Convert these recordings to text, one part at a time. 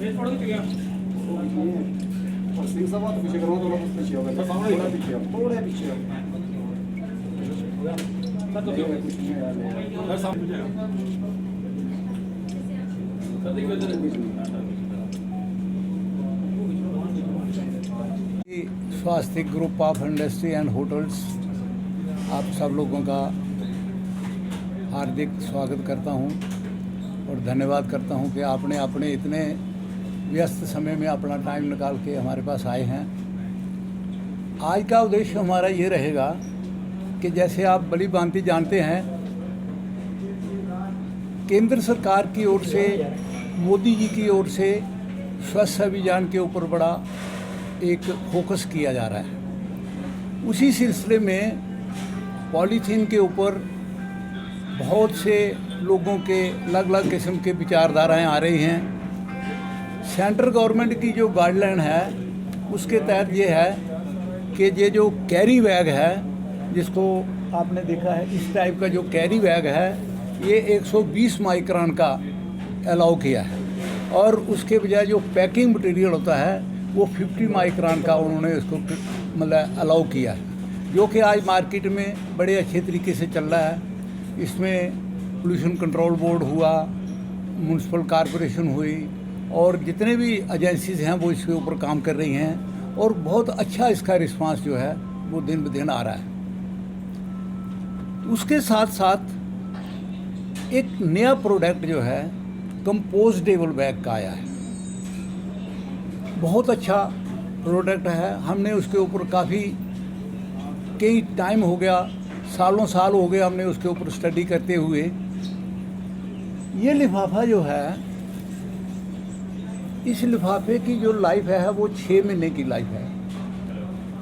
और सिंह साहब तो पीछे करो, थोड़ा पीछे हो गया, सामने थोड़ा पीछे हो, थोड़ा पीछे हो। सर सामने स्वास्थ्य group of industry and hotels, आप सब लोगों का हार्दिक स्वागत करता हूं और धन्यवाद करता हूं कि आपने अपने इतने व्यस्त समय में अपना टाइम निकाल के हमारे पास आए हैं। आज का उद्देश्य हमारा ये रहेगा कि जैसे आप भली भांति जानते हैं, केंद्र सरकार की ओर से, मोदी जी की ओर से स्वच्छ अभियान के ऊपर बड़ा एक फोकस किया जा रहा है। उसी सिलसिले में पॉलीथीन के ऊपर बहुत से लोगों के अलग अलग किस्म के विचारधाराएं आ रही हैं। सेंट्रल गवर्नमेंट की जो गाइडलाइन है उसके तहत ये है कि ये जो कैरी बैग है, जिसको आपने देखा है इस टाइप का जो कैरी बैग है, ये 120 माइक्रोन का अलाउ किया है और उसके बजाय जो पैकिंग मटेरियल होता है वो 50 माइक्रोन का उन्होंने इसको मतलब अलाउ किया है, जो कि आज मार्केट में बड़े अच्छे तरीके से चल रहा है। इसमें पोल्यूशन कंट्रोल बोर्ड हुआ, म्यूनसिपल कॉरपोरेशन हुई और जितने भी एजेंसीज हैं वो इसके ऊपर काम कर रही हैं और बहुत अच्छा इसका रिस्पांस जो है वो दिन ब दिन आ रहा है। उसके साथ साथ एक नया प्रोडक्ट जो है कंपोस्टेबल बैग का आया है। बहुत अच्छा प्रोडक्ट है। हमने उसके ऊपर काफ़ी कई टाइम हो गया, सालों साल हो गए हमने उसके ऊपर स्टडी करते हुए। ये लिफाफा जो है, इस लिफाफे की जो लाइफ है वो 6 महीने की लाइफ है।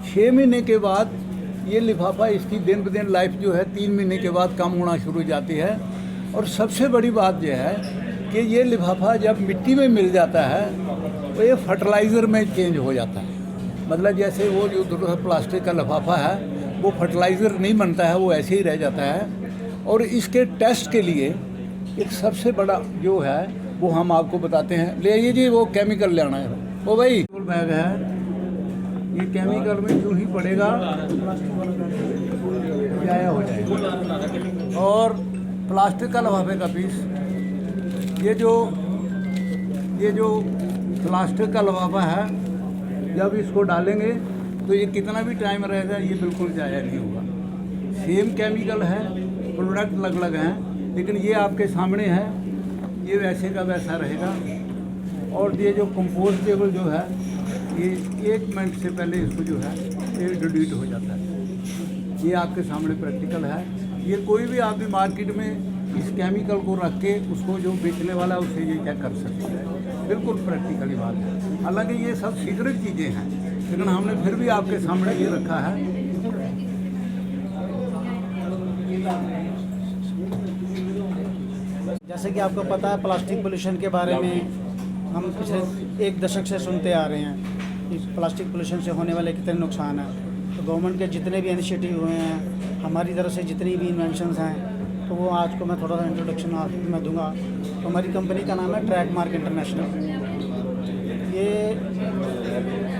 6 महीने के बाद ये लिफाफा, इसकी दिन ब दिन लाइफ जो है 3 महीने के बाद कम होना शुरू हो जाती है। और सबसे बड़ी बात यह है कि ये लिफाफा जब मिट्टी में मिल जाता है तो ये फर्टिलाइज़र में चेंज हो जाता है। मतलब जैसे वो जो प्लास्टिक का लिफाफा है वो फर्टिलाइज़र नहीं बनता है, वो ऐसे ही रह जाता है। और इसके टेस्ट के लिए एक सबसे बड़ा जो है वो हम आपको बताते हैं। ले आइए जी, वो केमिकल ले आना है। वो भाई बैग है, ये केमिकल में जो ही पड़ेगा जाया हो जाएगा। और प्लास्टिक का लिफाफे का पीस, ये जो प्लास्टिक का लिफाफा है, जब इसको डालेंगे तो ये कितना भी टाइम रहेगा ये बिल्कुल जाया नहीं होगा। सेम केमिकल है, प्रोडक्ट अलग अलग हैं, लेकिन ये आपके सामने है, ये वैसे का वैसा रहेगा। और ये जो कंपोस्टेबल जो है, ये 1 मिनट से पहले इसको जो है ये डिलीट हो जाता है। ये आपके सामने प्रैक्टिकल है। ये कोई भी आदमी मार्केट में इस केमिकल को रख के उसको जो बेचने वाला है उससे ये क्या कर सकता है। बिल्कुल प्रैक्टिकली बात है। हालांकि ये सब सीक्रेट चीज़ें हैं, लेकिन हमने फिर भी आपके सामने ये रखा है। जैसे कि आपको पता है, प्लास्टिक पोल्यूशन के बारे में हम पिछले 1 दशक से सुनते आ रहे हैं कि प्लास्टिक पोल्यूशन से होने वाले कितने नुकसान हैं। तो गवर्नमेंट के जितने भी इनिशिएटिव हुए हैं, हमारी तरफ से जितनी भी इन्वेंशंस हैं, तो वो आज को मैं थोड़ा सा इंट्रोडक्शन मैं दूंगा। तो हमारी कंपनी का नाम है ट्रैडमार्क इंटरनेशनल। ये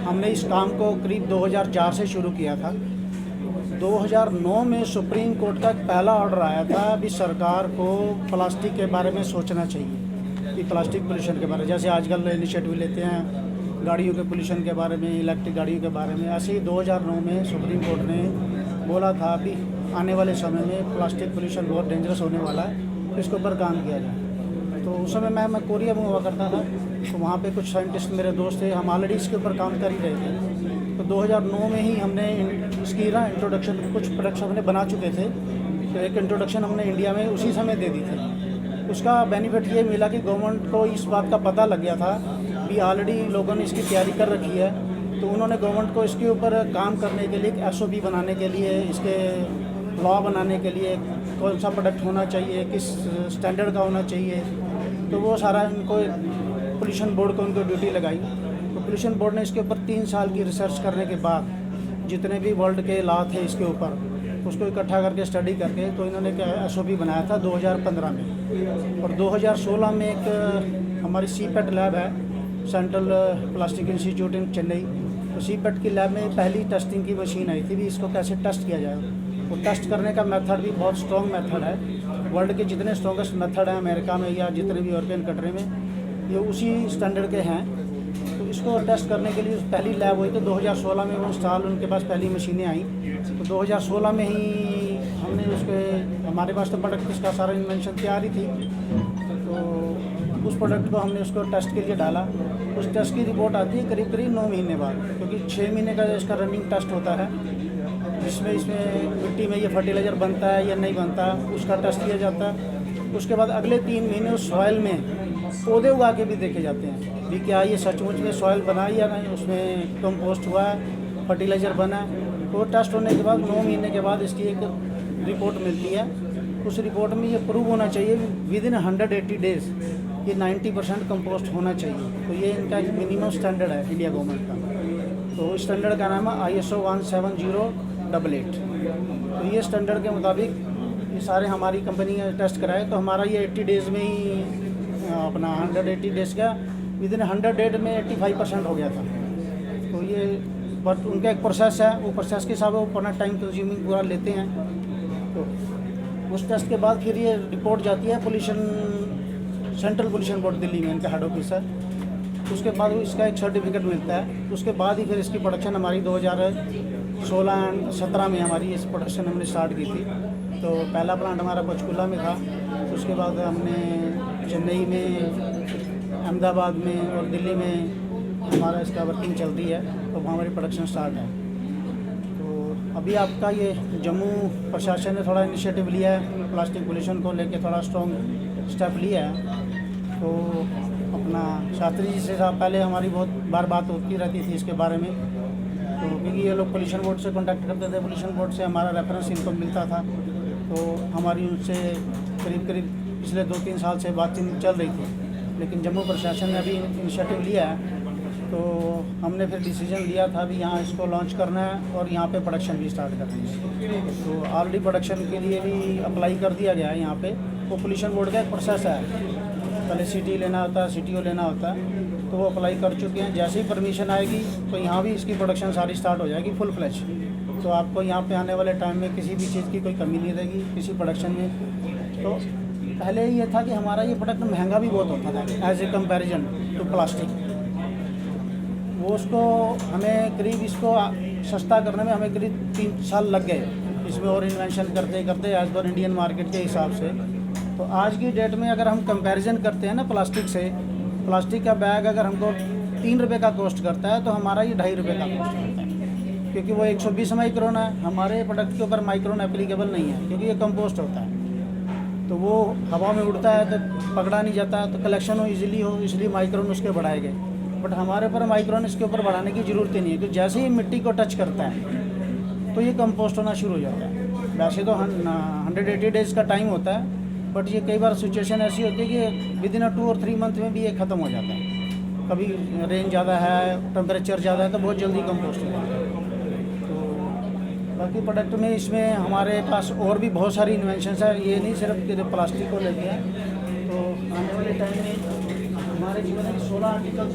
हमने इस काम को करीब 2004 से शुरू किया था। 2009 में सुप्रीम कोर्ट का पहला ऑर्डर आया था भी सरकार को प्लास्टिक के बारे में सोचना चाहिए कि प्लास्टिक पोल्यूशन के बारे में, जैसे आजकल इनिशिएटिव लेते हैं गाड़ियों के पोल्यूशन के बारे में, इलेक्ट्रिक गाड़ियों के बारे में। ऐसे ही 2009 में सुप्रीम कोर्ट ने बोला था कि आने वाले समय में प्लास्टिक पोल्यूशन बहुत डेंजरस होने वाला है, तो इसके ऊपर काम किया जाए। तो उस समय मैं कोरिया में हुआ करता था, तो वहाँ पे कुछ साइंटिस्ट मेरे दोस्त थे, हम ऑलरेडी इसके ऊपर काम कर ही रहे थे। तो 2009 में ही हमने इसकी ना इंट्रोडक्शन, कुछ प्रोडक्ट्स हमने बना चुके थे, तो एक इंट्रोडक्शन हमने इंडिया में उसी समय दे दी थी। उसका बेनिफिट ये मिला कि गवर्नमेंट को इस बात का पता लग गया था कि ऑलरेडी लोगों ने इसकी तैयारी कर रखी है, तो उन्होंने गवर्नमेंट को इसके ऊपर काम करने के लिए, एक SOP बनाने के लिए, इसके लॉ बनाने के लिए कौन सा प्रोडक्ट होना चाहिए, किस स्टैंडर्ड का होना चाहिए, तो वो सारा इनको पोल्यूशन बोर्ड को उनको ड्यूटी लगाई। तो पोल्यूशन बोर्ड ने इसके ऊपर 3 साल की रिसर्च करने के बाद जितने भी वर्ल्ड के लॉ थे इसके ऊपर, उसको इकट्ठा करके स्टडी करके तो इन्होंने SOP बनाया था 2015 में। और 2016 में एक हमारी CPET लैब है, सेंट्रल प्लास्टिक इंस्टीट्यूट इन चेन्नई। तो सीपेट की लैब में पहली टेस्टिंग की मशीन आई थी भी इसको कैसे टेस्ट किया जाए। वो टेस्ट करने का मेथड भी बहुत स्ट्रॉन्ग मेथड है। वर्ल्ड के जितने स्ट्रॉन्गेस्ट मेथड हैं अमेरिका में या जितने भी यूरोपियन कंट्री में, ये उसी स्टैंडर्ड के हैं। तो इसको टेस्ट करने के लिए पहली लैब हुई तो 2016 में वो इंस्टॉल, उनके पास पहली मशीनें आई। तो 2016 में ही हमने उसके, हमारे पास तो प्रोडक्ट इसका सारा इन्वेंशन तैयार ही थी। तो उस प्रोडक्ट को हमने उसको टेस्ट के लिए डाला। उस टेस्ट की रिपोर्ट आती है करीब करीब 9 महीने बाद, क्योंकि 6 महीने का इसका रनिंग टेस्ट होता है, जिसमें इसमें मिट्टी में ये फर्टिलाइज़र बनता है या नहीं बनता, उसका टेस्ट किया जाता है। उसके बाद अगले 3 महीने उस सॉइल में पौधे उगा के भी देखे जाते हैं भी क्या ये सचमुच में सॉइल बना या नहीं, उसमें कंपोस्ट हुआ है, फर्टिलाइज़र बना है। तो टेस्ट होने के बाद 9 महीने के बाद इसकी एक रिपोर्ट मिलती है। उस रिपोर्ट में ये प्रूव होना चाहिए विद इन 180 डेज़ ये 90% कंपोस्ट होना चाहिए। तो ये इनका एक मिनिमम स्टैंडर्ड है इंडिया गवर्नमेंट का। तो इस स्टैंडर्ड का नाम है ISO 17088। तो ये स्टैंडर्ड के मुताबिक ये सारे हमारी कंपनी ने टेस्ट कराए। तो हमारा ये 80 डेज़ में ही अपना 180 डेज़ का विद इन 100 डेज में 85% हो गया था। तो ये बट उनका एक प्रोसेस है, वो प्रोसेस के हिसाब से वो अपना टाइम कंज्यूमिंग पूरा लेते हैं। तो उस टेस्ट के बाद फिर ये रिपोर्ट जाती है सेंट्रल पोल्यूशन बोर्ड दिल्ली में, इनका हेड ऑफिस है। उसके बाद इसका एक सर्टिफिकेट मिलता है। उसके बाद ही फिर इसकी प्रोडक्शन हमारी 2016-17 में हमारी इस प्रोडक्शन हमने स्टार्ट की थी। तो पहला प्लांट हमारा पंचकुला में था। उसके बाद हमने चेन्नई में, अहमदाबाद में और दिल्ली में हमारा इसका वर्किंग चल रही है। तो वहाँ हमारी प्रोडक्शन स्टार्ट है। तो अभी आपका ये जम्मू प्रशासन ने थोड़ा इनिशिएटिव लिया है, प्लास्टिक पोल्यूशन को लेके थोड़ा स्ट्रॉन्ग स्टेप लिया है। तो अपना शास्त्री जी से पहले हमारी बहुत बार बात होती रहती थी इसके बारे में। तो क्योंकि ये लोग पोल्यूशन बोर्ड से कॉन्टैक्ट करते थे, पोल्यूशन बोर्ड से हमारा रेफरेंस इनको मिलता था। तो हमारी उनसे करीब करीब पिछले 2-3 साल से बातचीत चल रही थी। लेकिन जम्मू प्रशासन ने अभी इनिशिएटिव लिया है। तो हमने फिर डिसीजन लिया था भी यहाँ इसको लॉन्च करना है और यहाँ पे प्रोडक्शन भी स्टार्ट करनी है। तो ऑलरेडी प्रोडक्शन के लिए भी अप्लाई कर दिया गया है यहाँ पे। वो पोल्यूशन बोर्ड का एक प्रोसेस है, पहले सिटी लेना होता है, CTO लेना होता है। तो वो अप्लाई कर चुके हैं। जैसे ही परमिशन आएगी तो यहाँ भी इसकी प्रोडक्शन सारी स्टार्ट हो जाएगी फुल फ्लेज। तो आपको यहाँ पे आने वाले टाइम में किसी भी चीज़ की कोई कमी नहीं रहेगी किसी प्रोडक्शन में। तो पहले ये था कि हमारा ये प्रोडक्ट महंगा भी बहुत होता था as a comparison to plastic. वो उसको हमें करीब इसको सस्ता करने में हमें करीब 3 साल लग गए इसमें, और इन्वेंशन करते करते एज पर इंडियन मार्केट के हिसाब से। तो आज की डेट में अगर हम कंपैरिजन करते हैं ना प्लास्टिक से, प्लास्टिक का बैग अगर हमको 3 रुपये का कॉस्ट करता है तो हमारा ये 2.5 रुपये का कॉस्ट करता है। क्योंकि वो 120 माइक्रोन है, हमारे प्रोडक्ट के ऊपर माइक्रोन एप्लीकेबल नहीं है क्योंकि ये कंपोस्ट होता है। तो वो हवा में उड़ता है तो पकड़ा नहीं जाता, तो कलेक्शन हो ईजिली हो, इसलिए माइक्रोन उसके बढ़ाए गए। बट हमारे ऊपर माइक्रोन इसके ऊपर बढ़ाने की ज़रूरत ही नहीं है, क्योंकि जैसे ही मिट्टी को टच करता है तो ये कंपोस्ट होना शुरू हो जाता है। वैसे तो 180 डेज़ का टाइम होता है, बट ये कई बार सिचुएशन ऐसी होती है कि विद इन 2 और 3 मंथ में भी ये ख़त्म हो जाता है। कभी रेन ज़्यादा है, टेम्परेचर ज़्यादा है तो बहुत जल्दी कंपोस्ट हो जाता है। तो बाकी प्रोडक्ट में इसमें हमारे पास और भी बहुत सारी इन्वेंशंस है, ये नहीं सिर्फ कि प्लास्टिक को लेके है। तो आने वाले टाइम में हमारे जीवन में 16 आर्टिकल्स